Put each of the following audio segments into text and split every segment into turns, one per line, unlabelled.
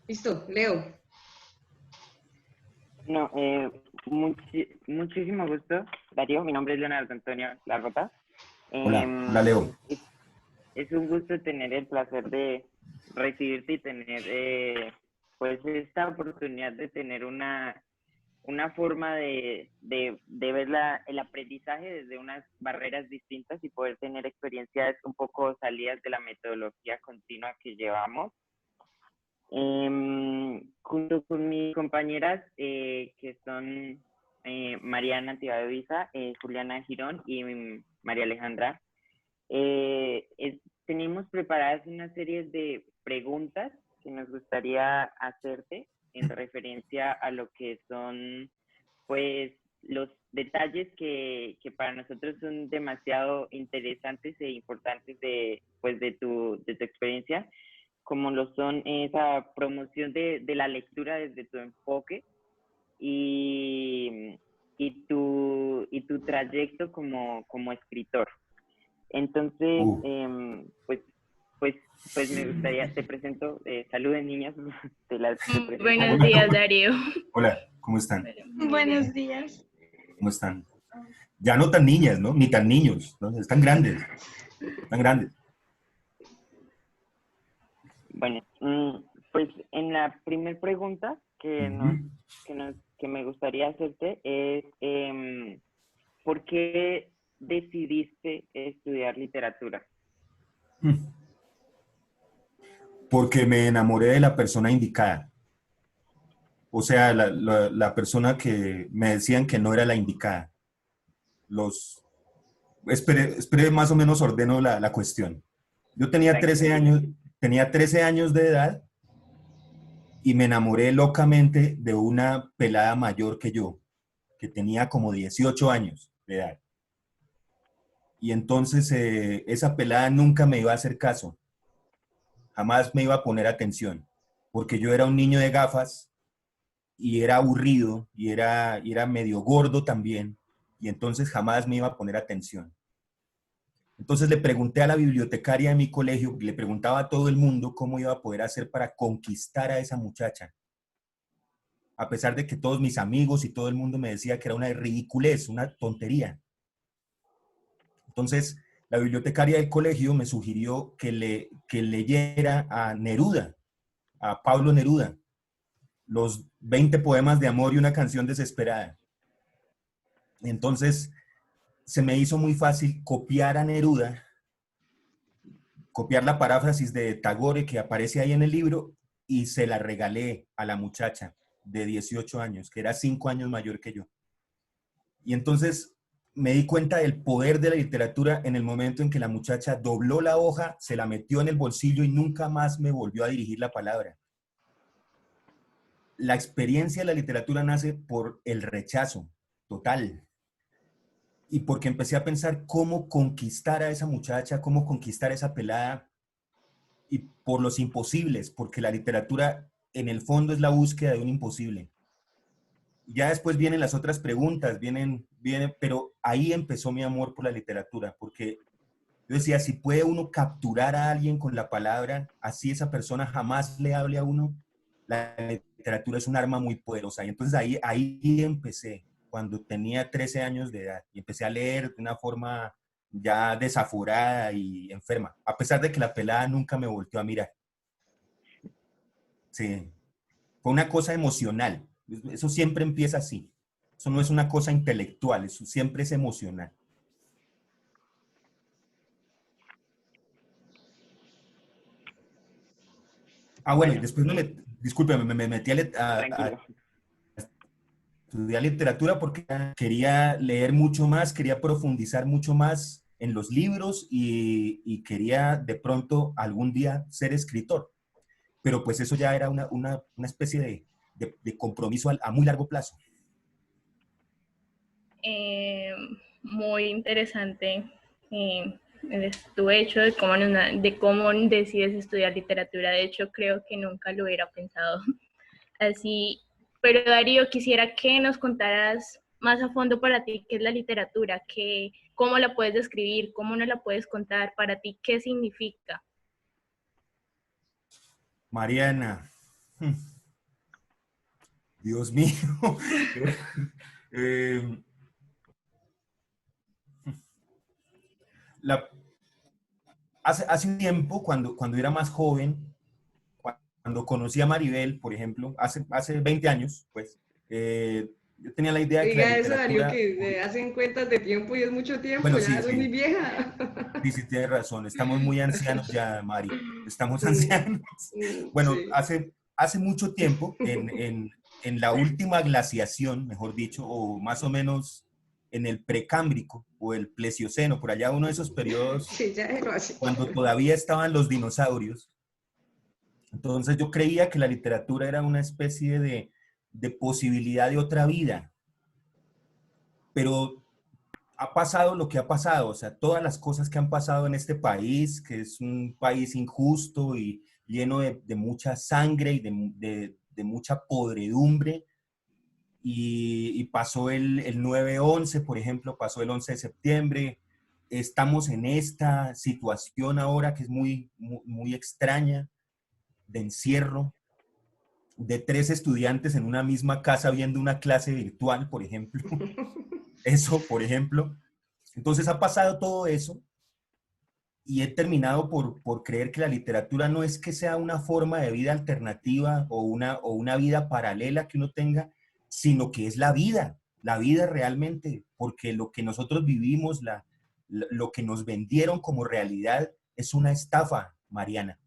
Listo, Leo.
No, muchísimo gusto, Darío. Mi nombre es Leonardo Antonio Larrota.
Hola, hola Leo.
Es un gusto tener el placer de recibirte y tener pues esta oportunidad de tener una forma de ver el aprendizaje desde unas barreras distintas y poder tener experiencias un poco salidas de la metodología continua que llevamos. Junto con mis compañeras que son Mariana Tibavisa, Juliana Girón y María Alejandra, tenemos preparadas una serie de preguntas que nos gustaría hacerte en referencia a lo que son pues los detalles que para nosotros son demasiado interesantes e importantes de tu experiencia, como lo son esa promoción de la lectura desde tu enfoque y, y tu trayecto como escritor. Entonces, pues, pues me gustaría, te presento, saluden niñas, te las te presento.
Buenos días, Darío.
Hola, ¿cómo están?
Buenos días.
¿Cómo están? Ya no tan niñas, ¿no? Ni tan niños, ¿no? Están grandes. Están grandes.
Bueno, pues en la primera pregunta que me gustaría hacerte es, ¿por qué decidiste estudiar literatura?
Porque me enamoré de la persona indicada. O sea, la persona que me decían que no era la indicada. Espere, más o menos ordeno la cuestión. Yo tenía 13 años de edad y me enamoré locamente de una pelada mayor que yo, que tenía como 18 años de edad. Y entonces esa pelada nunca me iba a hacer caso, jamás me iba a poner atención, porque yo era un niño de gafas y era aburrido y era medio gordo también, y entonces jamás me iba a poner atención. Entonces le pregunté a la bibliotecaria de mi colegio, le preguntaba a todo el mundo cómo iba a poder hacer para conquistar a esa muchacha. A pesar de que todos mis amigos y todo el mundo me decía que era una ridiculez, una tontería. Entonces, la bibliotecaria del colegio me sugirió que leyera a Neruda, a Pablo Neruda, los 20 poemas de amor y una canción desesperada. Entonces, se me hizo muy fácil copiar a Neruda, copiar la paráfrasis de Tagore que aparece ahí en el libro y se la regalé a la muchacha de 18 años, que era 5 años mayor que yo. Y entonces me di cuenta del poder de la literatura en el momento en que la muchacha dobló la hoja, se la metió en el bolsillo y nunca más me volvió a dirigir la palabra. La experiencia de la literatura nace por el rechazo total. Y porque empecé a pensar cómo conquistar a esa muchacha, cómo conquistar a esa pelada, y por los imposibles, porque la literatura en el fondo es la búsqueda de un imposible. Ya después vienen las otras preguntas, pero ahí empezó mi amor por la literatura, porque yo decía, si puede uno capturar a alguien con la palabra, así esa persona jamás le hable a uno, la literatura es un arma muy poderosa. Y entonces ahí empecé, cuando tenía 13 años de edad, y empecé a leer de una forma ya desaforada y enferma, a pesar de que la pelada nunca me volteó a mirar. Sí, fue una cosa emocional. Eso siempre empieza así. Eso no es una cosa intelectual, eso siempre es emocional. Bueno, y después discúlpeme, me metí a estudiar literatura porque quería leer mucho más, quería profundizar mucho más en los libros y quería de pronto algún día ser escritor. Pero pues eso ya era una especie de compromiso a muy largo plazo.
Muy interesante tu hecho de cómo decides estudiar literatura. De hecho, creo que nunca lo hubiera pensado así. Pero Darío, quisiera que nos contaras más a fondo para ti qué es la literatura, cómo la puedes describir, cómo nos la puedes contar, para ti qué significa.
Mariana, Hmm, Dios mío. Eh, la, hace un tiempo, cuando era más joven, cuando conocí a Maribel, por ejemplo, hace 20 años, pues, yo tenía la idea de que la
Diga eso, Darío,
literatura,
que hacen cuentas de tiempo y es mucho tiempo,
bueno,
ya
sí,
soy muy
sí,
vieja.
sí, sí, tienes razón, estamos muy ancianos ya, Mari, estamos ancianos. Bueno,
Sí.
hace mucho tiempo, en la última glaciación, mejor dicho, o más o menos en el precámbrico o el Plesioceno, por allá uno de esos periodos
Sí, ya déjelo así.
cuando todavía estaban los dinosaurios. Entonces yo creía que la literatura era una especie de posibilidad de otra vida, pero ha pasado lo que ha pasado, o sea, todas las cosas que han pasado en este país, que es un país injusto y lleno de mucha sangre y de mucha podredumbre, y pasó el 9/11, por ejemplo, pasó el 11 de septiembre, estamos en esta situación ahora que es muy extraña, de encierro, de 3 estudiantes en una misma casa viendo una clase virtual, por ejemplo. Eso, por ejemplo. Entonces ha pasado todo eso y he terminado por creer que la literatura no es que sea una forma de vida alternativa o una vida paralela que uno tenga, sino que es la vida realmente, porque lo que nosotros vivimos, lo que nos vendieron como realidad es una estafa, Mariana,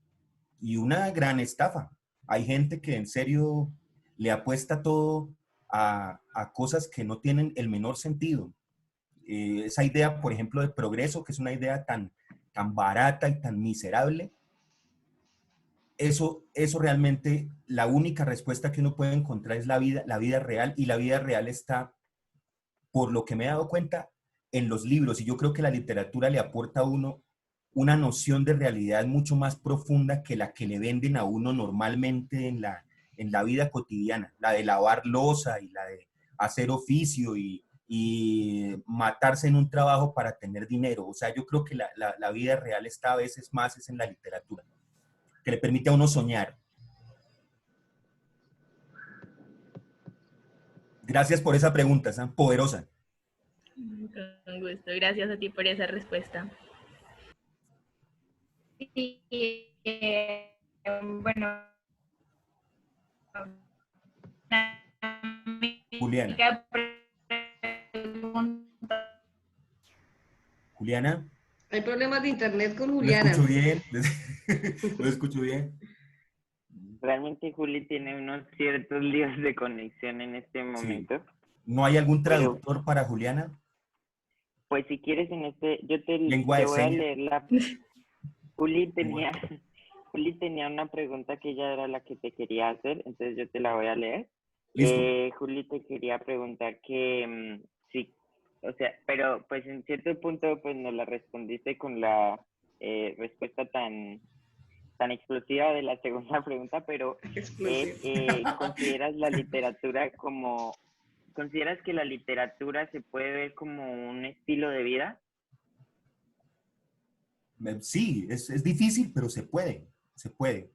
y una gran estafa. Hay gente que en serio le apuesta todo a cosas que no tienen el menor sentido. Esa idea, por ejemplo, de progreso, que es una idea tan barata y tan miserable, eso realmente, la única respuesta que uno puede encontrar es la vida real, y la vida real está, por lo que me he dado cuenta, en los libros, y yo creo que la literatura le aporta a uno una noción de realidad mucho más profunda que la que le venden a uno normalmente en la vida cotidiana, la de lavar loza y la de hacer oficio y matarse en un trabajo para tener dinero. O sea, yo creo que la vida real está a veces más es en la literatura, que le permite a uno soñar. Gracias por esa pregunta, Sam, poderosa.
Con gusto, gracias a ti por esa respuesta.
Sí, bueno,
Juliana. Juliana,
Hay problemas de internet con
¿lo escucho
Juliana.
bien? ¿Lo escucho bien?
Realmente Juli tiene unos ciertos líos de conexión en este
Sí.
momento,
¿No hay algún
pero
traductor para Juliana?
pues si quieres en este, yo
Lengua
te
de
voy a
señas.
leer la... Juli
Lengua-
tenía, Juli tenía una pregunta que ella era la que te quería hacer, entonces yo te la voy a leer.
Listo.
Juli te quería preguntar que sí, o sea, pero pues en cierto punto pues nos la respondiste con la respuesta tan explosiva de la segunda pregunta, pero es,
Explosivo.
¿consideras la literatura como, consideras que la literatura se puede ver como un estilo de vida?
Sí, es difícil, pero se puede, se puede.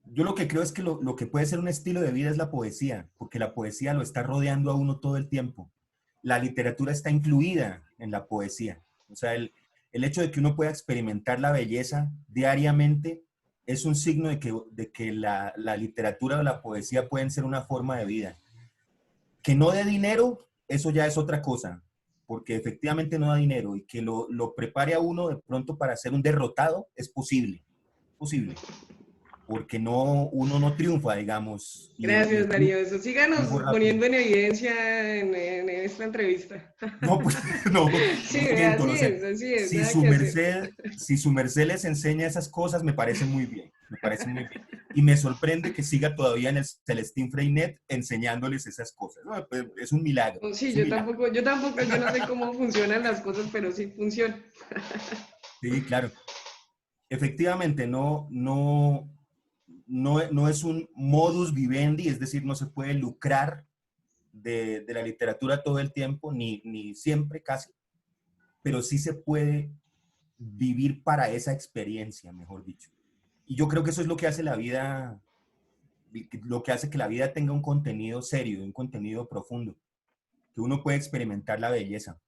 Yo lo que creo es que lo que puede ser un estilo de vida es la poesía, porque la poesía lo está rodeando a uno todo el tiempo. La literatura está incluida en la poesía. O sea, el hecho de que uno pueda experimentar la belleza diariamente es un signo de que la literatura o la poesía pueden ser una forma de vida. Que no dé dinero, eso ya es otra cosa, porque efectivamente no da dinero, y que lo prepare a uno de pronto para ser un derrotado es posible, porque uno no triunfa, digamos, y
Gracias,
el
Darío. Eso síganos
triunfo rápido.
poniendo en evidencia en esta entrevista.
No, pues no,
Sí,
lo siento.
así es, nada que hacer.
Si su merced les enseña esas cosas, me parece muy bien, me parece muy bien. Y me sorprende que siga todavía en el Celestín Freinet enseñándoles esas cosas. No, pues,
Oh, sí,
es un milagro.
yo no sé cómo funcionan las cosas, pero sí funcionan.
Sí, claro. Efectivamente, no es un modus vivendi, es decir, no se puede lucrar de la literatura todo el tiempo, ni siempre casi, pero sí se puede vivir para esa experiencia, mejor dicho. Y yo creo que eso es lo que hace la vida lo que hace que la vida tenga un contenido serio, un contenido profundo, que uno puede experimentar la belleza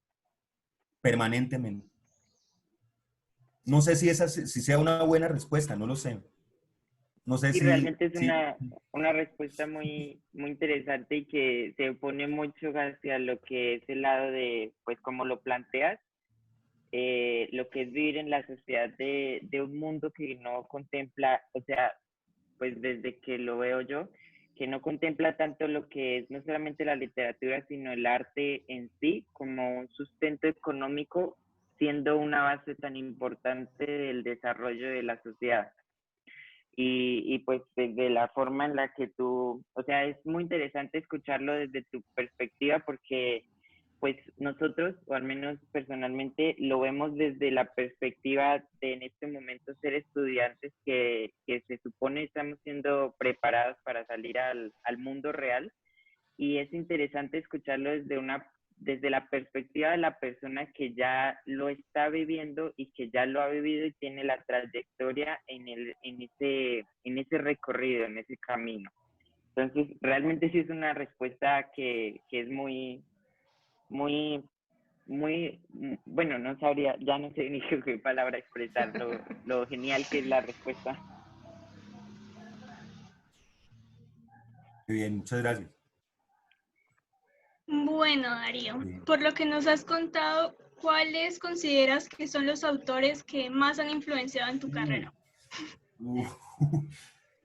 permanentemente. No sé si si sea una buena respuesta, no lo sé. No sé
Y realmente es
si
una respuesta muy, muy interesante y que se opone mucho hacia lo que es el lado de, pues como lo planteas, lo que es vivir en la sociedad de un mundo que no contempla, o sea, pues desde que lo veo yo, que no contempla tanto lo que es no solamente la literatura, sino el arte en sí como un sustento económico, siendo una base tan importante del desarrollo de la sociedad. Y pues desde la forma en la que tú, o sea, es muy interesante escucharlo desde tu perspectiva porque pues nosotros, o al menos personalmente, lo vemos desde la perspectiva de en este momento ser estudiantes que se supone estamos siendo preparados para salir al mundo real y es interesante escucharlo desde la perspectiva de la persona que ya lo está viviendo y que ya lo ha vivido y tiene la trayectoria en ese recorrido, en ese camino. Entonces, realmente sí es una respuesta que es muy, muy, muy, bueno, no sabría, ya no sé ni qué palabra expresar, lo genial que es la respuesta.
Muy bien, muchas gracias.
Bueno, Darío,
Sí.
por lo que nos has contado, ¿cuáles consideras que son los autores que más han influenciado en tu carrera?
Uh,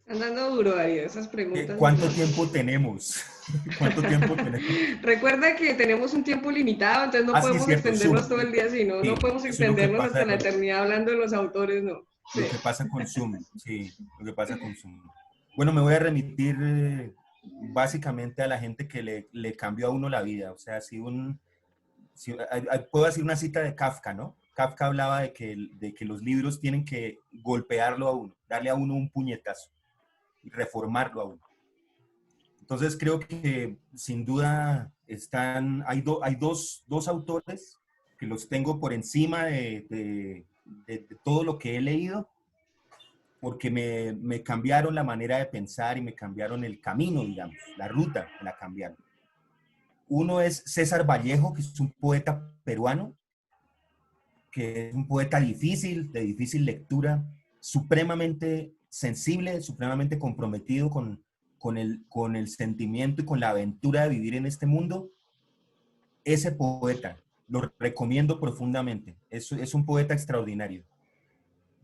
Están dando duro, Darío, esas preguntas.
¿Cuánto tiempo tenemos? ¿Cuánto tiempo tenemos?
Recuerda que tenemos un tiempo limitado, entonces no
Ah, sí,
podemos
cierto,
extendernos
Zoom.
todo el día, sino no
Sí,
podemos
eso es lo que
extendernos hasta
pasa
la eternidad hablando de los autores, no. Sí.
lo que pasa con Zoom, sí, lo que pasa con Zoom. Bueno, me voy a remitir básicamente a la gente que le cambió a uno la vida. O sea, puedo decir una cita de Kafka, ¿no? Kafka hablaba de que los libros tienen que golpearlo a uno, darle a uno un puñetazo y reformarlo a uno. Entonces creo que sin duda hay dos autores que los tengo por encima de todo lo que he leído, porque me cambiaron la manera de pensar y me cambiaron el camino, digamos, la ruta me la cambiaron. Uno es César Vallejo, que es un poeta peruano, que es un poeta difícil, de difícil lectura, supremamente sensible, supremamente comprometido con el sentimiento y con la aventura de vivir en este mundo. Ese poeta, lo recomiendo profundamente, es un poeta extraordinario.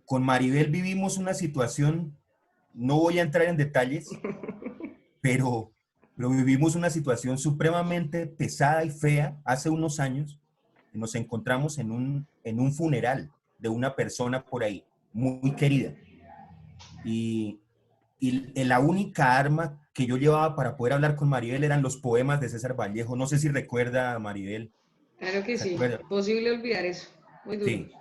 Con Maribel vivimos una situación, no voy a entrar en detalles, pero vivimos una situación supremamente pesada y fea hace unos años. Nos encontramos en un funeral de una persona por ahí, muy querida. Y la única arma que yo llevaba para poder hablar con Maribel eran los poemas de César Vallejo. No sé si recuerda, Maribel.
Claro que
¿Se
sí,
acuerda?
imposible olvidar eso, muy duro.
Sí,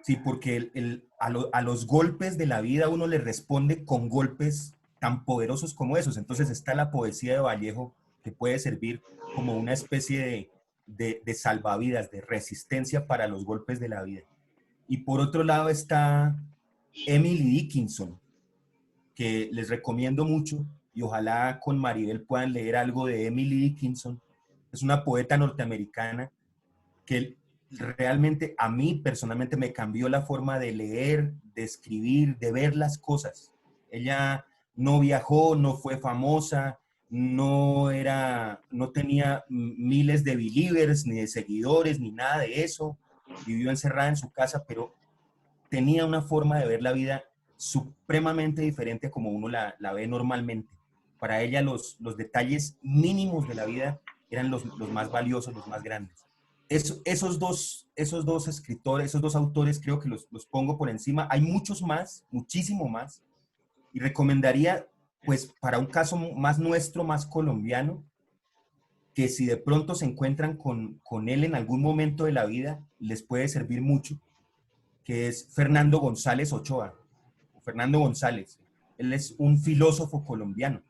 sí, porque a los golpes de la vida uno le responde con golpes tan poderosos como esos. Entonces está la poesía de Vallejo que puede servir como una especie de salvavidas, de resistencia para los golpes de la vida. Y por otro lado está Emily Dickinson, que les recomiendo mucho y ojalá con Maribel puedan leer algo de Emily Dickinson. Es una poeta norteamericana que realmente a mí personalmente me cambió la forma de leer, de escribir, de ver las cosas. Ella no viajó, no fue famosa, no tenía miles de believers, ni de seguidores, ni nada de eso. Vivió encerrada en su casa, pero tenía una forma de ver la vida supremamente diferente a como uno la ve normalmente. Para ella los detalles mínimos de la vida eran los más valiosos, los más grandes. Esos dos escritores, esos dos autores creo que los pongo por encima. Hay muchos más, muchísimo más. Y recomendaría, pues para un caso más nuestro, más colombiano, que si de pronto se encuentran con él en algún momento de la vida, les puede servir mucho, que es Fernando González Ochoa. Fernando González. Él es un filósofo colombiano.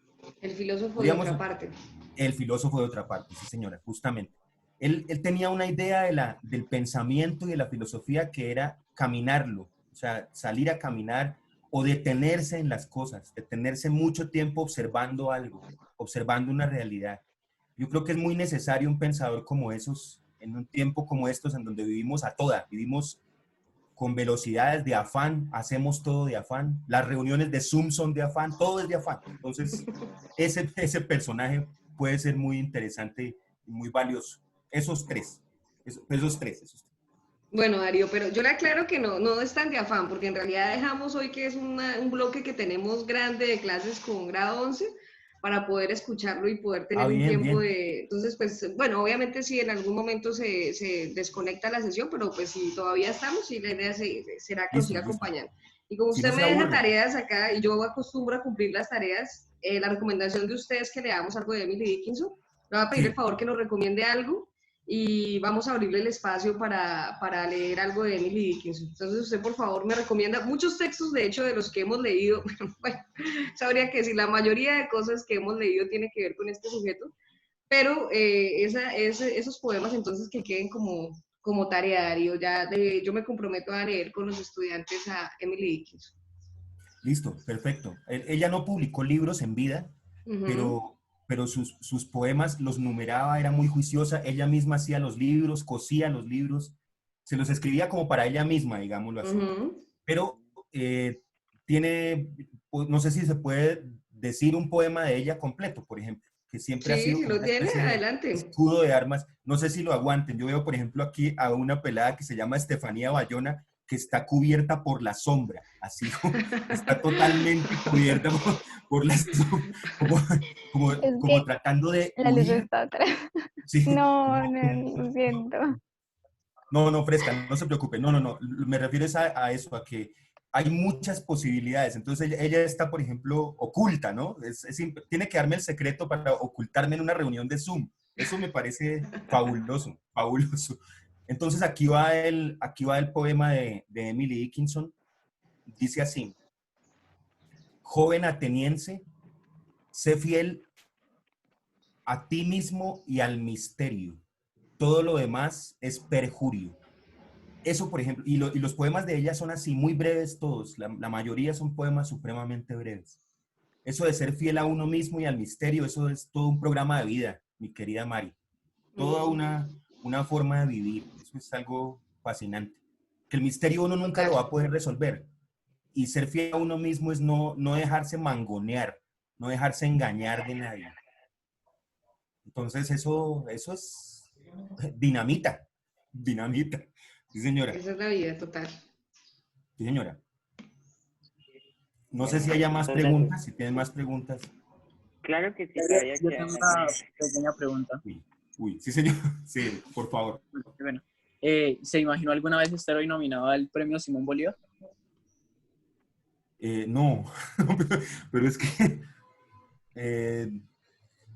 El filósofo de
Podríamos,
otra parte.
el filósofo de otra parte, sí señora, justamente. Él tenía una idea del pensamiento y de la filosofía que era caminarlo, o sea, salir a caminar o detenerse en las cosas, detenerse mucho tiempo observando algo, observando una realidad. Yo creo que es muy necesario un pensador como esos, en un tiempo como estos, en donde vivimos a toda, vivimos con velocidades de afán, hacemos todo de afán, las reuniones de Zoom son de afán, todo es de afán. Entonces, ese personaje puede ser muy interesante y muy valioso. Esos tres.
Bueno, Darío, pero yo le aclaro que no es tan de afán, porque en realidad dejamos hoy que es un bloque que tenemos grande de clases con grado 11 para poder escucharlo y poder tener un
Bien,
tiempo
bien.
de... Entonces, pues, bueno, obviamente sí, en algún momento se desconecta la sesión, pero pues si todavía estamos, sí, la idea será que nos
Listo,
siga
listo.
acompañando. Y como
Si no
usted
se
me deja
aburre.
tareas acá y yo acostumbro a cumplir las tareas, la recomendación de ustedes es que leamos algo de Emily Dickinson. Le voy a pedir el
Sí,
favor que nos recomiende algo y vamos a abrirle el espacio para leer algo de Emily Dickinson. Entonces usted por favor me recomienda muchos textos, de hecho, de los que hemos leído. Bueno, sabría que si la mayoría de cosas que hemos leído tiene que ver con este sujeto, pero esos poemas entonces que queden como tarea, Darío. Yo me comprometo a leer con los estudiantes a Emily Dickinson.
listo, perfecto. Ella no publicó libros en vida,
Ujú,
pero sus poemas los numeraba, era muy juiciosa, ella misma hacía los libros, cosía los libros, se los escribía como para ella misma, digámoslo así.
ujú.
Pero eh, tiene, pues, no sé si se puede decir un poema de ella completo, por ejemplo, que siempre ha
Sí,
sido
si
como
lo
una
tiene,
especie de
adelante.
escudo de armas. No sé si lo aguanten. Yo veo, por ejemplo, aquí a una pelada que se llama Estefanía Bayona, que está cubierta por la sombra, así está totalmente cubierta por la sombra, como,
Es
como
que
tratando de
la luz
huir,
está atrás.
sí,
No,
como,
no, lo siento.
no, no, Fresca, no se preocupe. No, no, no. Me refiero es a eso, a que hay muchas posibilidades. Entonces ella está, por ejemplo, oculta, ¿no? Tiene que darme el secreto para ocultarme en una reunión de Zoom. Eso me parece fabuloso, fabuloso. Entonces aquí va el poema de Emily Dickinson. Dice así: joven ateniense, sé fiel a ti mismo y al misterio. Todo lo demás es perjurio. Eso, por ejemplo, y los poemas de ella son así, muy breves todos, la mayoría son poemas supremamente breves. Eso de ser fiel a uno mismo y al misterio, eso es todo un programa de vida, mi querida Mari. Toda
Mm,
una forma de vivir, eso es algo fascinante. Que el misterio uno nunca lo
total.
va a poder resolver. Y ser fiel a uno mismo es no dejarse mangonear, no dejarse engañar de nadie. Entonces eso es dinamita, dinamita. Sí, señora.
Esa es la vida, total.
Sí, señora. No sé si haya
Perfecto,
más
muchas gracias.
preguntas, si tienen más preguntas.
Claro que sí, todavía
Yo tengo
quedan
una
algunas.
pequeña pregunta.
Sí, señor. Sí, por favor.
Bueno, ¿se imaginó alguna vez estar hoy nominado al premio Simón Bolívar?
No, pero es que eh,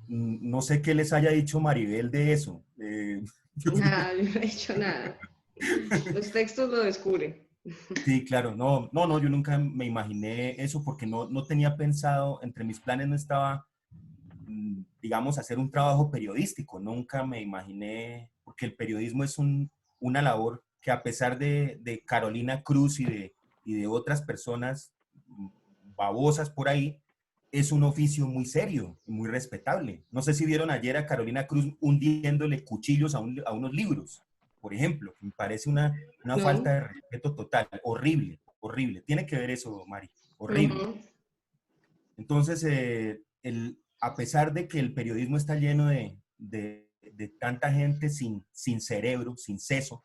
no sé qué les haya dicho Maribel de eso.
Nada, yo no he hecho nada. Los textos lo descubren.
Sí, claro, no, yo nunca me imaginé eso porque no tenía pensado, entre mis planes no estaba, digamos, hacer un trabajo periodístico, nunca me imaginé, porque el periodismo es una labor que a pesar de Carolina Cruz y de otras personas babosas por ahí, es un oficio muy serio y muy respetable. No sé si vieron ayer a Carolina Cruz hundiéndole cuchillos a unos libros, por ejemplo, que me parece una falta
¿No?
de respeto total, horrible, horrible. Tiene que ver eso, Mari, horrible.
Ujú.
Entonces, a pesar de que el periodismo está lleno de tanta gente sin cerebro, sin seso,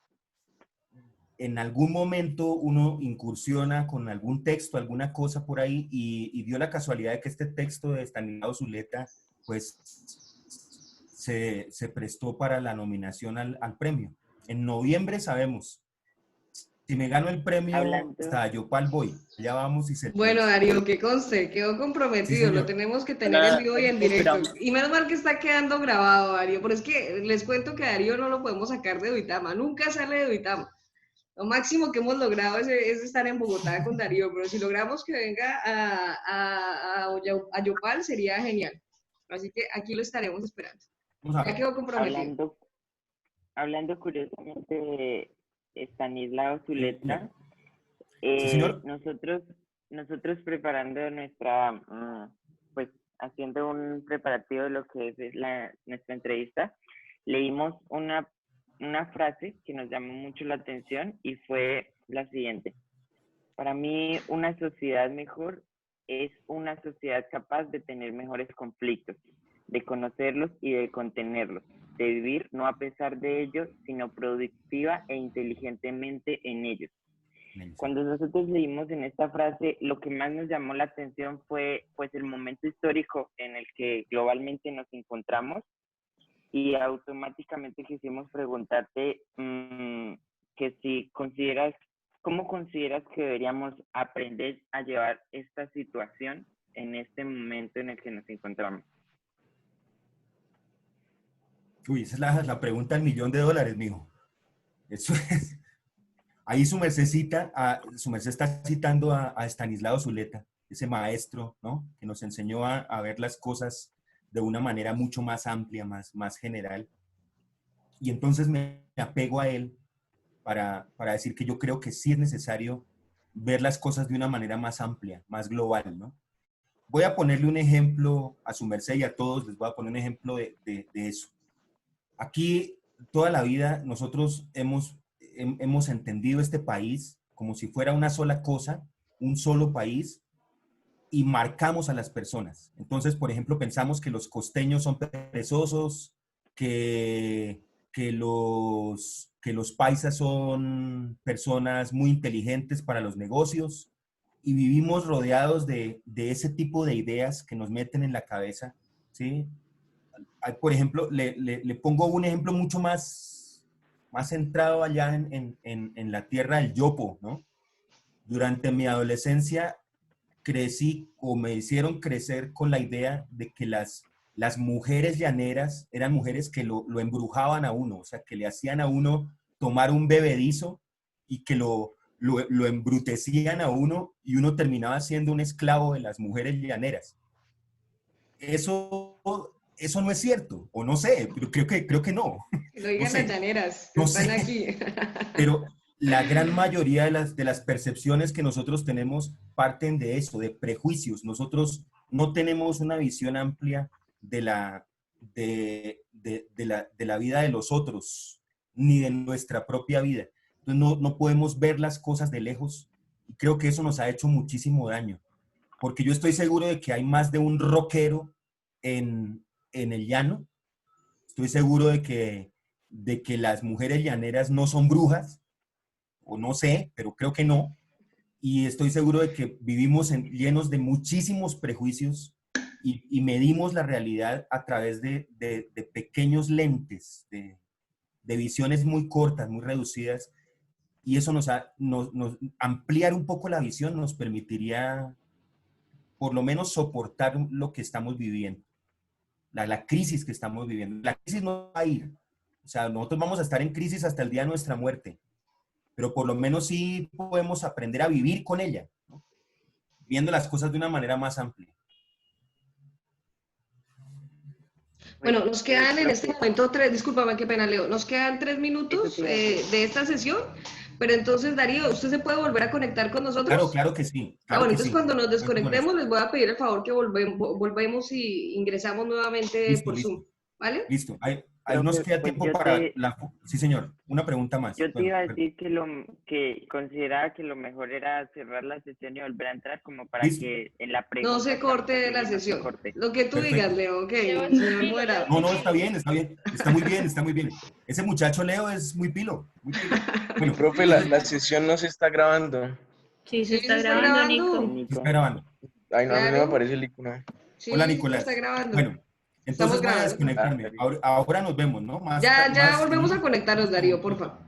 en algún momento uno incursiona con algún texto, alguna cosa por ahí, y dio la casualidad de que este texto de Estanislao Zuleta, pues, se prestó para la nominación al premio. En noviembre sabemos, si me gano el premio,
Hablando,
hasta Yopal voy. Allá vamos y se
Bueno,
los...
Darío, que conste, quedó
Sí,
comprometido, lo
señor.
tenemos que tener en
Hola,
vivo y en directo.
esperamos.
Y menos mal que está quedando grabado, Darío, pero es que les cuento que Darío no lo podemos sacar de Duitama, nunca sale de Duitama. Lo máximo que hemos logrado es estar en Bogotá con Darío, pero si logramos que venga a Yopal sería genial. Así que aquí lo estaremos esperando.
Vamos a
Ya
ver.
quedó comprometido.
hablando, hablando curiosamente de Estanislao
Sí, señor.
Zuleta,
Sí, señor.
nosotros nosotros preparando nuestra, pues haciendo un preparativo de lo que es nuestra entrevista, leímos una frase que nos llamó mucho la atención y fue la siguiente. Para mí, una sociedad mejor es una sociedad capaz de tener mejores conflictos, de conocerlos y de contenerlos, de vivir no a pesar de ellos, sino productiva e inteligentemente en ellos. Cuando nosotros leímos en esta frase, lo que más nos llamó la atención fue pues el momento histórico en el que globalmente nos encontramos, y automáticamente quisimos preguntarte que si consideras, ¿cómo consideras que deberíamos aprender a llevar esta situación en este momento en el que nos encontramos?
Uy, esa es la pregunta del $1.000.000, mijo. Eso es. Ahí su merced está citando a Estanislao Zuleta, ese maestro, ¿no? Que nos enseñó a ver las cosas de una manera mucho más amplia, más general. Y entonces me apego a él para decir que yo creo que sí es necesario ver las cosas de una manera más amplia, más global, ¿no? Voy a ponerle un ejemplo a su merced y a todos, les voy a poner un ejemplo de eso. Aquí, toda la vida, nosotros hemos entendido este país como si fuera una sola cosa, un solo país, y marcamos a las personas. Entonces, por ejemplo, pensamos que los costeños son perezosos, que los paisas son personas muy inteligentes para los negocios, y vivimos rodeados de ese tipo de ideas que nos meten en la cabeza, ¿sí? Por ejemplo, le pongo un ejemplo mucho más centrado allá en la tierra del Yopo, ¿no? Durante mi adolescencia crecí o me hicieron crecer con la idea de que las mujeres llaneras eran mujeres que lo embrujaban a uno, o sea, que le hacían a uno tomar un bebedizo y que lo embrutecían a uno y uno terminaba siendo un esclavo de las mujeres llaneras. Eso no es cierto, o no sé, pero creo que no.
Lo digan
No sé.
las llaneras, que
No
están
sé.
aquí.
Pero la gran mayoría de las percepciones que nosotros tenemos parten de eso, de prejuicios. Nosotros no tenemos una visión amplia de la vida de los otros, ni de nuestra propia vida. Entonces no podemos ver las cosas de lejos, y creo que eso nos ha hecho muchísimo daño, porque yo estoy seguro de que hay más de un rockero en el llano. Estoy seguro de que las mujeres llaneras no son brujas, o no sé, pero creo que no. Y estoy seguro de que vivimos llenos de muchísimos prejuicios y medimos la realidad a través de pequeños lentes, de visiones muy cortas, muy reducidas. Y eso nos ampliar un poco la visión nos permitiría por lo menos soportar lo que estamos viviendo, la crisis que estamos viviendo. La crisis no va a ir. O sea, nosotros vamos a estar en crisis hasta el día de nuestra muerte, pero por lo menos sí podemos aprender a vivir con ella, ¿no? Viendo las cosas de una manera más amplia.
Bueno, nos quedan en este momento discúlpame, qué pena, Leo, nos quedan 3 minutos de esta sesión, pero entonces, Darío, ¿usted se puede volver a conectar con nosotros?
Claro que sí. Claro
bueno,
que
entonces
sí.
Cuando nos desconectemos les voy a pedir el favor que volvemos y ingresamos nuevamente por Zoom, ¿vale?
Listo. Ahí nos queda tiempo para Sí, señor. Una pregunta más.
Yo te iba a decir que consideraba que lo mejor era cerrar la sesión y volver a entrar como para que en la pregunta...
No se corte la sesión. Lo que tú digas, Leo, ok, señor moderador.
No, está bien. Está muy bien. Ese muchacho, Leo, es muy pilo.
Bueno, profe, la sesión no se está grabando.
Sí, se está grabando,
Nico. Se está grabando.
Ay, no, a mí no me aparece el icono.
Sí,
hola, Nicolás.
está grabando.
Bueno, entonces voy a desconectarme. Ahora nos vemos, ¿no?
Ya volvemos a conectarnos, Darío, por favor.